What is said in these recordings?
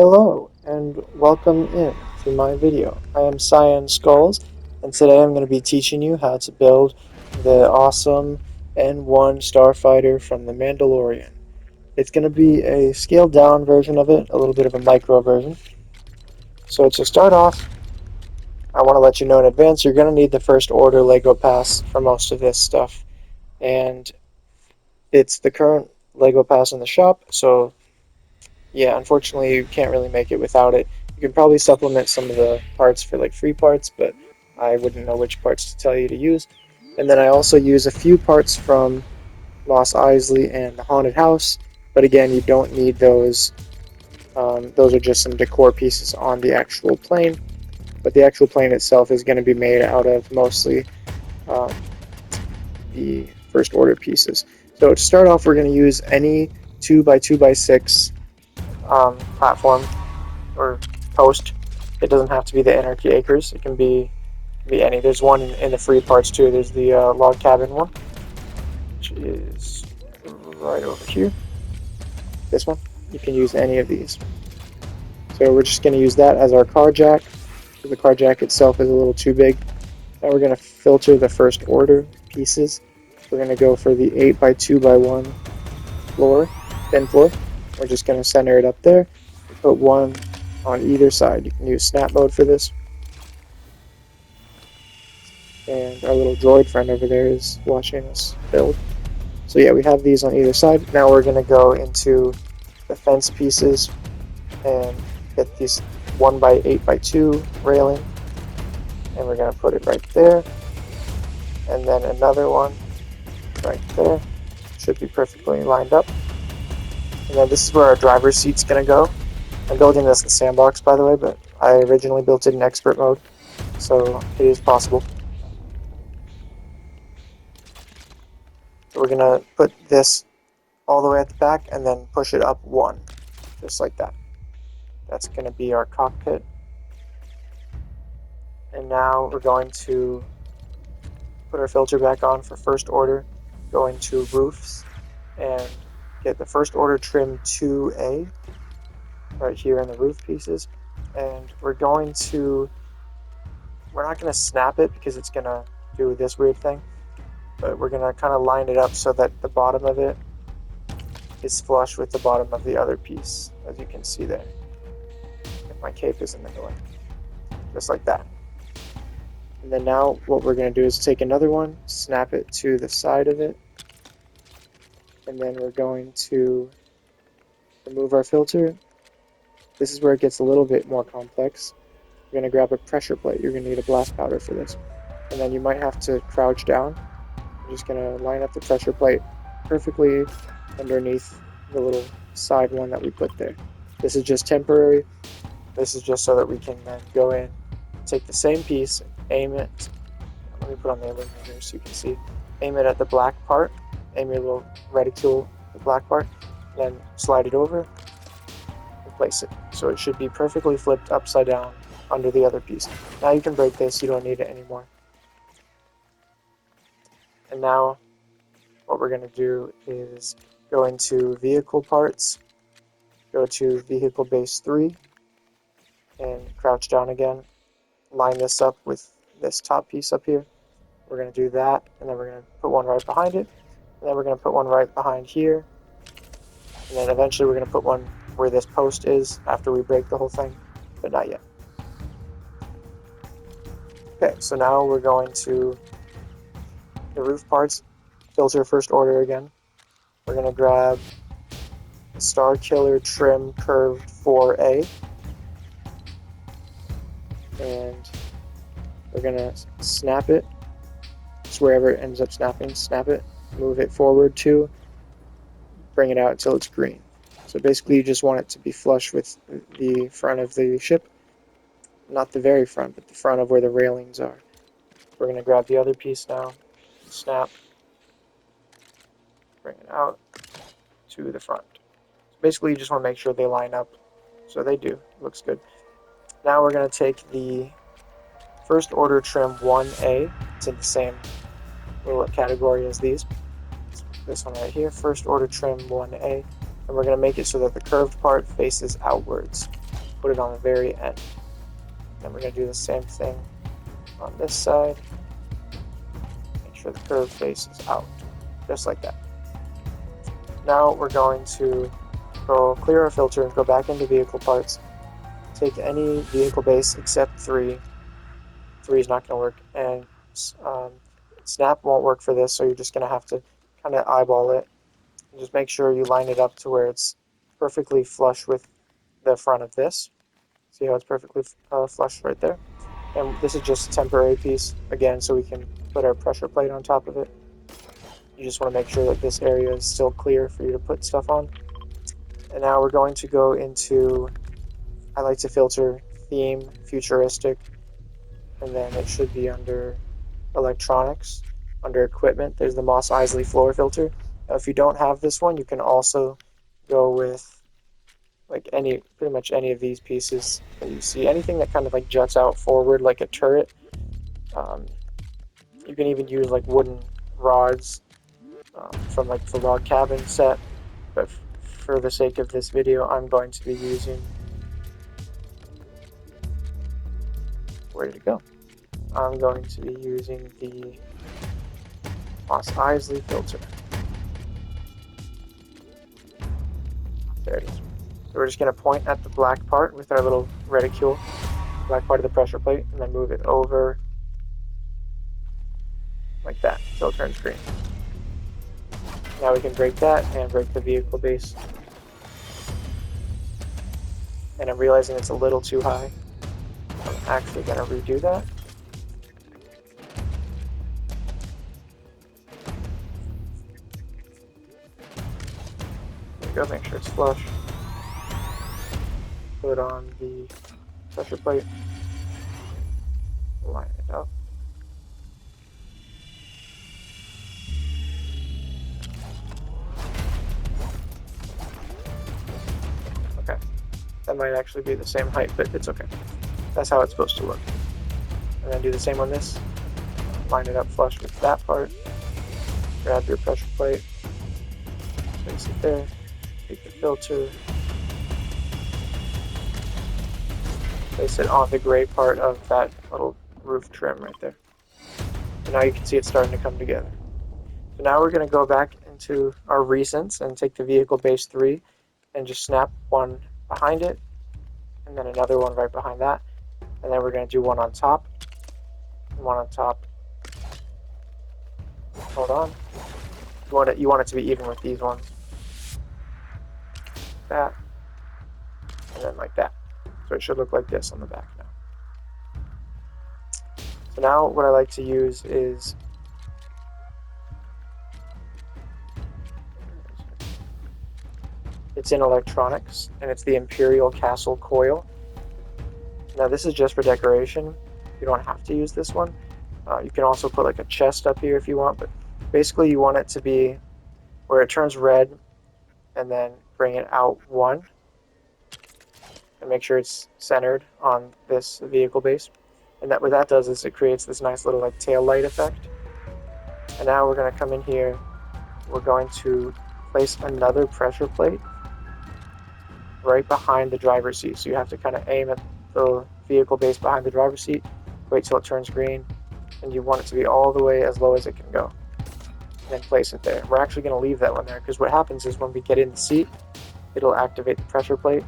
Hello and welcome in to my video. I am Cyan Skulls, and today I'm going to be teaching you how to build the awesome N1 Starfighter from the Mandalorian. It's going to be a scaled down version of it, a little bit of a micro version. So to start off, I want to let you know in advance you're going to need the first order Lego pass for most of this stuff, and it's the current Lego pass in the shop, so yeah, unfortunately, you can't really make it without it. You can probably supplement some of the parts for like free parts, but I wouldn't know which parts to tell you to use. And then I also use a few parts from Moss Isley and the Haunted House, but again, you don't need those. Those are just some decor pieces on the actual plane, but the actual plane itself is going to be made out of mostly um, the first order pieces. So to start off, we're going to use any 2x2x6 platform or post. It doesn't have to be the Anarchy Acres. It can be any. There's one in the free parts too. There's the log cabin one, which is right over here. This one. You can use any of these. So we're just going to use that as our car jack. The car jack itself is a little too big. Now we're going to filter the first order pieces. We're going to go for the 8x2x1 floor, thin floor. We're just going to center it up there. Put one on either side. You can use snap mode for this. And our little droid friend over there is watching us build. So yeah, we have these on either side. Now we're going to go into the fence pieces and get these 1x8x2 railing, and we're going to put it right there, and then another one right there. Should be perfectly lined up. And then this is where our driver's seat's going to go. I'm building this in sandbox, by the way, but I originally built it in expert mode, so it is possible. So we're going to put this all the way at the back and then push it up one, just like that. That's going to be our cockpit. And now we're going to put our filter back on for first order, go into roofs and get the first order trim 2A right here in the roof pieces. And we're not going to snap it because it's going to do this weird thing, but we're going to kind of line it up so that the bottom of it is flush with the bottom of the other piece, as you can see there. If my cape is in the way, just like that. And then now what we're going to do is take another one, snap it to the side of it, and then we're going to remove our filter. This is where it gets a little bit more complex. You're going to grab a pressure plate. You're going to need a blast powder for this. And then you might have to crouch down. I'm just going to line up the pressure plate perfectly underneath the little side one that we put there. This is just temporary. This is just so that we can then go in, take the same piece, aim it. Let me put on the illuminator so you can see. Aim it at the black part. Aim your little reticule at the black part. Then slide it over and place it. So it should be perfectly flipped upside down under the other piece. Now you can break this. You don't need it anymore. And now what we're going to do is go into vehicle parts, go to vehicle base 3, and crouch down again. Line this up with this top piece up here. We're going to do that, and then we're going to put one right behind it, and then we're going to put one right behind here, and then eventually we're going to put one where this post is after we break the whole thing, but not yet. Okay, so now we're going to the roof parts, filter first order again. We're going to grab the Star Killer trim curved 4A, and we're going to snap it. Just wherever it ends up snapping, snap it, move it forward to, bring it out until it's green. So basically you just want it to be flush with the front of the ship. Not the very front, but the front of where the railings are. We're going to grab the other piece now, snap, bring it out to the front. So basically you just want to make sure they line up. So they do. Looks good. Now we're going to take the first order trim 1A. It's in the same little category as these. This one right here, first order trim 1A. And we're going to make it so that the curved part faces outwards. put it on the very end. Then we're going to do the same thing on this side. Make sure the curved face is out, just like that. Now we're going to go clear our filter and go back into vehicle parts. Take any vehicle base except 3. 3 is not going to work, and snap won't work for this, so you're just going to have to kind of eyeball it. And just make sure you line it up to where it's perfectly flush with the front of this. See how it's perfectly flush right there? And this is just a temporary piece, again, so we can put our pressure plate on top of it. You just want to make sure that this area is still clear for you to put stuff on. And now we're going to go into, I like to filter theme, futuristic, and then it should be under electronics. Under equipment, there's the Mos Eisley floor filter. Now, if you don't have this one, you can also go with like pretty much any of these pieces that you see. Anything that kind of like juts out forward like a turret. You can even use like wooden rods from like the log cabin set. But for the sake of this video, I'm going to be using, where did it go? I'm going to be using the Mos Eisley filter. There it is. So we're just going to point at the black part with our little reticule, black part of the pressure plate, and then move it over like that until it turns green. Now we can break that and break the vehicle base. And I'm realizing it's a little too high. I'm actually going to redo that. There we go, make sure it's flush. Put on the pressure plate. Line it up. Okay. That might actually be the same height, but it's okay. That's how it's supposed to look. And then do the same on this. Line it up flush with that part. Grab your pressure plate. Place it there. Take the filter. Place it on the gray part of that little roof trim right there. And now you can see it's starting to come together. So now we're going to go back into our recents and take the vehicle base 3 and just snap one behind it, and then another one right behind that. And then we're going to do one on top, and one on top. Hold on. You want it to be even with these ones. That. And then like that. So it should look like this on the back now. So now what I like to use is it's in electronics, and it's the Imperial Castle coil. Now this is just for decoration. You don't have to use this one. You can also put like a chest up here if you want, but basically you want it to be where it turns red, and then bring it out 1, and make sure it's centered on this vehicle base. And what that does is it creates this nice little like tail light effect. And now we're going to come in here. We're going to place another pressure plate right behind the driver's seat. So you have to kind of aim at the vehicle base behind the driver's seat, wait till it turns green, and you want it to be all the way as low as it can go. And then place it there. We're actually going to leave that one there because what happens is when we get in the seat, it'll activate the pressure plate,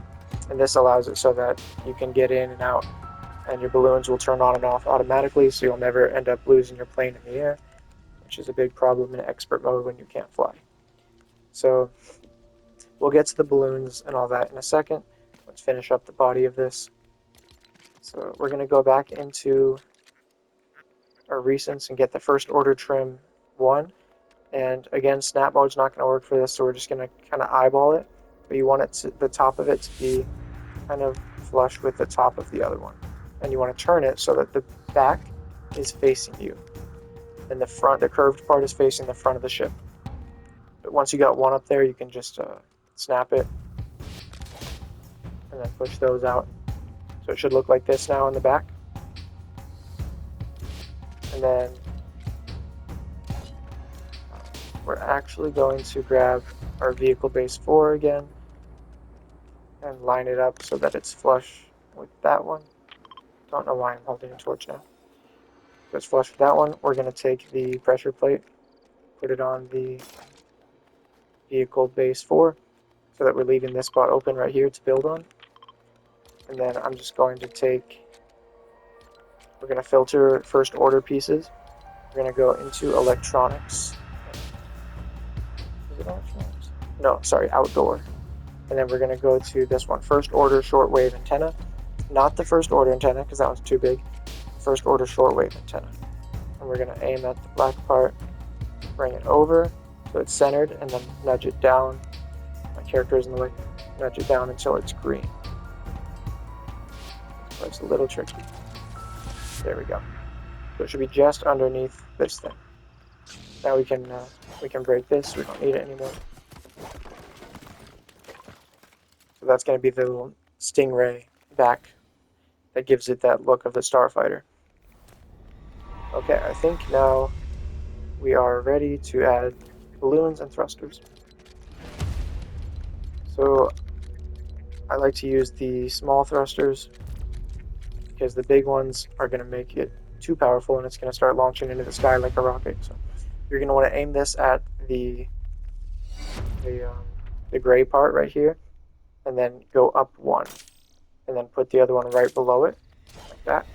and this allows it so that you can get in and out, and your balloons will turn on and off automatically, so you'll never end up losing your plane in the air, which is a big problem in expert mode when you can't fly. So we'll get to the balloons and all that in a second. Let's finish up the body of this. So we're going to go back into our recents and get the first order trim 1. And again, snap mode's not going to work for this, so we're just going to kind of eyeball it. But you want the top of it to be kind of flush with the top of the other one. And you want to turn it so that the back is facing you. And the curved part is facing the front of the ship. But once you got one up there, you can just snap it and then push those out. So it should look like this now in the back. And then we're actually going to grab our vehicle base 4 again. and line it up so that it's flush with that one. Don't know why I'm holding a torch now. So it's flush with that one. We're going to take the pressure plate, put it on the vehicle base 4, so that we're leaving this spot open right here to build on. And then I'm just going to we're going to filter first order pieces. We're going to go into electronics. Is it electronics? No, sorry, outdoor. And then we're going to go to this one, first order shortwave antenna. Not the first order antenna, because that was too big. First order shortwave antenna. And we're going to aim at the black part, bring it over so it's centered, and then nudge it down. My character is in the way. Nudge it down until it's green. So it's a little tricky. There we go. So it should be just underneath this thing. Now we can break this. We don't need it anymore. So that's going to be the little stingray back that gives it that look of the Starfighter. Okay, I think now we are ready to add balloons and thrusters. So I like to use the small thrusters because the big ones are going to make it too powerful and it's going to start launching into the sky like a rocket. So you're going to want to aim this at the gray part right here, and then go up one, and then put the other one right below it, like that.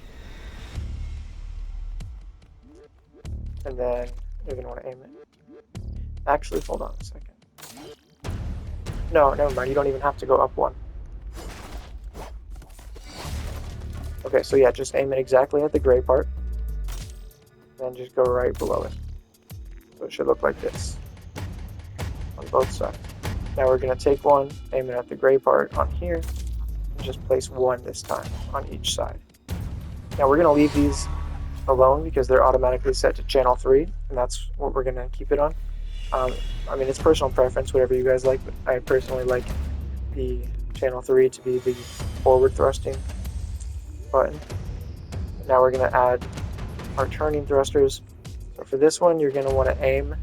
And then you're going to want to aim it. Actually, hold on a second. No, never mind. You don't even have to go up one. Okay, so yeah, just aim it exactly at the gray part. And then just go right below it. So it should look like this on both sides. Now we're going to take one, aim it at the gray part on here, and just place one this time on each side. Now we're going to leave these alone because they're automatically set to channel 3, and that's what we're going to keep it on. I mean, it's personal preference, whatever you guys like, but I personally like the channel 3 to be the forward thrusting button. Now we're going to add our turning thrusters. So for this one, you're going to want to aim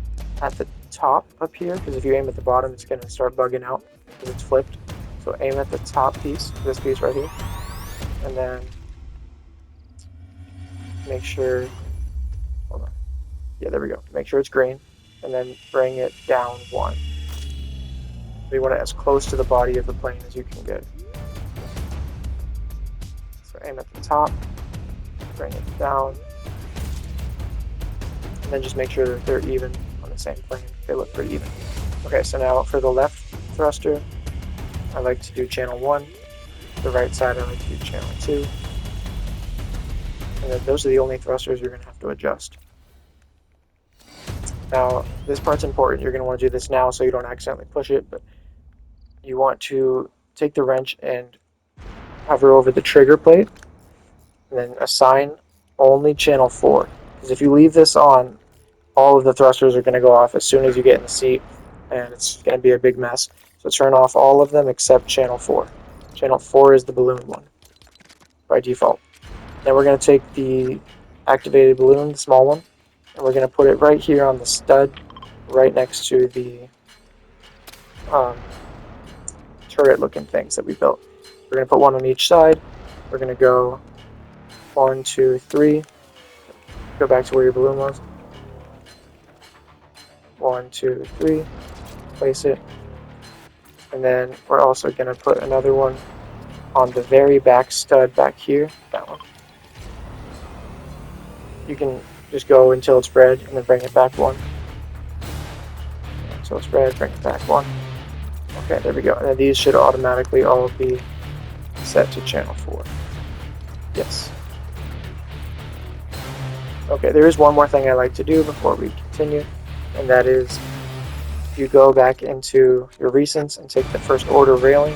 at the top up here, because if you aim at the bottom, it's going to start bugging out because it's flipped. So aim at the top piece, this piece right here, and then make sure, hold on, yeah, there we go, make sure it's green, and then bring it down one. So you want it as close to the body of the plane as you can get. So aim at the top, bring it down, and then just make sure that they're even on the same plane. They look pretty even. Okay, so now for the left thruster, I like to do channel 1. The right side, I like to do channel 2. And then those are the only thrusters you're going to have to adjust. Now, this part's important. You're going to want to do this now so you don't accidentally push it, but you want to take the wrench and hover over the trigger plate, and then assign only channel 4. Because if you leave this on, all of the thrusters are going to go off as soon as you get in the seat, and it's going to be a big mess. So turn off all of them except channel 4. Channel 4 is the balloon one by default. Then we're going to take the activated balloon, the small one, and we're going to put it right here on the stud, right next to the turret-looking things that we built. We're going to put one on each side. We're going to go 1, 2, 3. Go back to where your balloon was. 1, 2, 3. Place it. And then we're also going to put another one on the very back stud back here. That one. You can just go until it's red and then bring it back one. Until it's red, bring it back one. Okay, there we go. And then these should automatically all be set to channel 4. Yes. Okay, there is one more thing I like to do before we continue, and that is you go back into your recents and take the first order railing.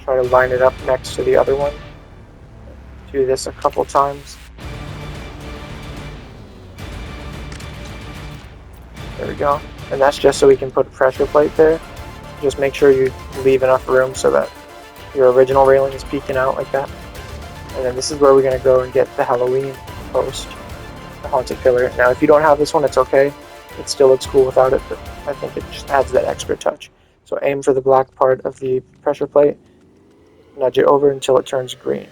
Try to line it up next to the other one. Do this a couple times. There we go. And that's just so we can put a pressure plate there. Just make sure you leave enough room so that your original railing is peeking out like that. And then this is where we're going to go and get the Halloween post, the haunted pillar. Now if you don't have this one, it's okay. It still looks cool without it, but I think it just adds that extra touch. So aim for the black part of the pressure plate, nudge it over until it turns green.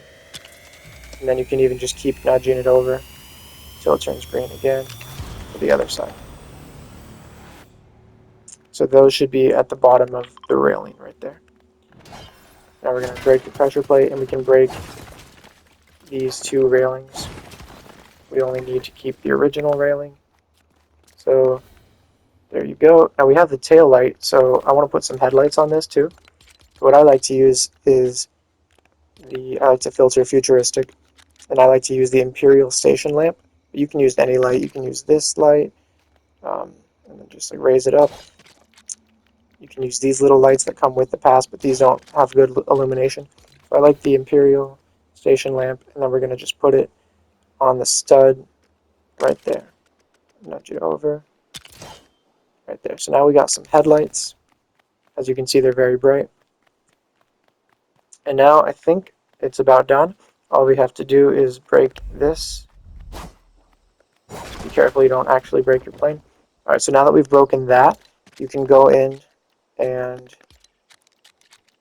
And then you can even just keep nudging it over until it turns green again for the other side. So those should be at the bottom of the railing right there. Now we're going to break the pressure plate, and we can break these two railings. We only need to keep the original railing. So there you go. Now we have the tail light, so I want to put some headlights on this too. What I like to use is I like to filter futuristic, and I like to use the Imperial station lamp. You can use any light. You can use this light, and then just like raise it up. You can use these little lights that come with the pass, but these don't have good illumination. So I like the Imperial station lamp, and then we're going to just put it on the stud right there. Nudge it over right there. So now we got some headlights. As you can see, they're very bright. And now I think it's about done. All we have to do is break this. Be careful you don't actually break your plane. Alright, so now that we've broken that, you can go in and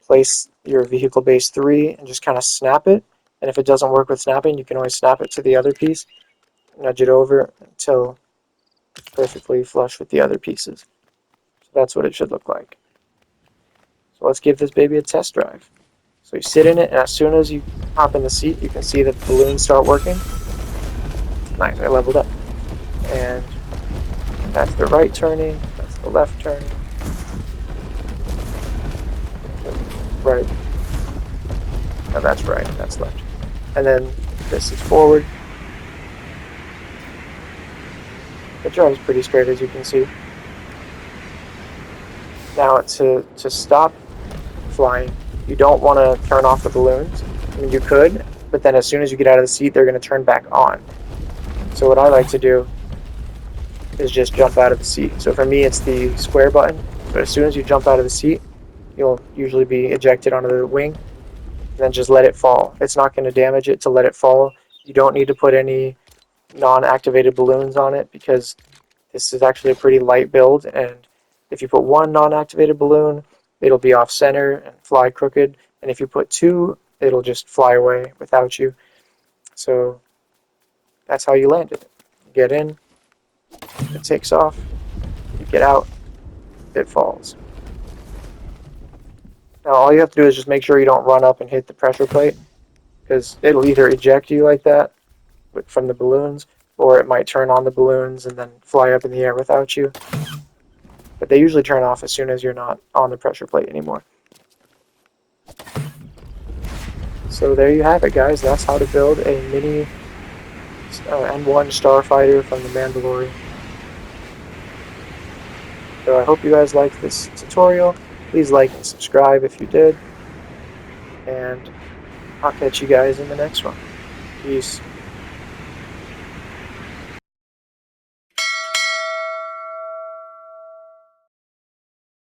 place your vehicle base 3 and just kind of snap it. And if it doesn't work with snapping, you can always snap it to the other piece. Nudge it over until it's perfectly flush with the other pieces. So that's what it should look like. So let's give this baby a test drive. So you sit in it, and as soon as you hop in the seat, you can see that the balloons start working. Nice, I leveled up. And that's the right turning, that's the left turning. Right. No, that's right, and that's left. And then this is forward. It drives pretty straight, as you can see. Now to stop flying, you don't want to turn off the balloons. I mean, you could, but then as soon as you get out of the seat, they're going to turn back on. So what I like to do is just jump out of the seat. So for me, it's the square button. But as soon as you jump out of the seat, you'll usually be ejected onto the wing. And then just let it fall. It's not going to damage it to let it fall. You don't need to put any non-activated balloons on it because this is actually a pretty light build. And if you put one non-activated balloon, it'll be off center and fly crooked. And if you put two, it'll just fly away without you. So that's how you land it. You get in, it takes off, you get out, it falls. Now all you have to do is just make sure you don't run up and hit the pressure plate, because it'll either eject you like that from the balloons, or it might turn on the balloons and then fly up in the air without you. But they usually turn off as soon as you're not on the pressure plate anymore. So there you have it, guys. That's how to build a mini N1 Starfighter from the Mandalorian. So I hope you guys liked this tutorial. Please like and subscribe if you did. And I'll catch you guys in the next one. Peace.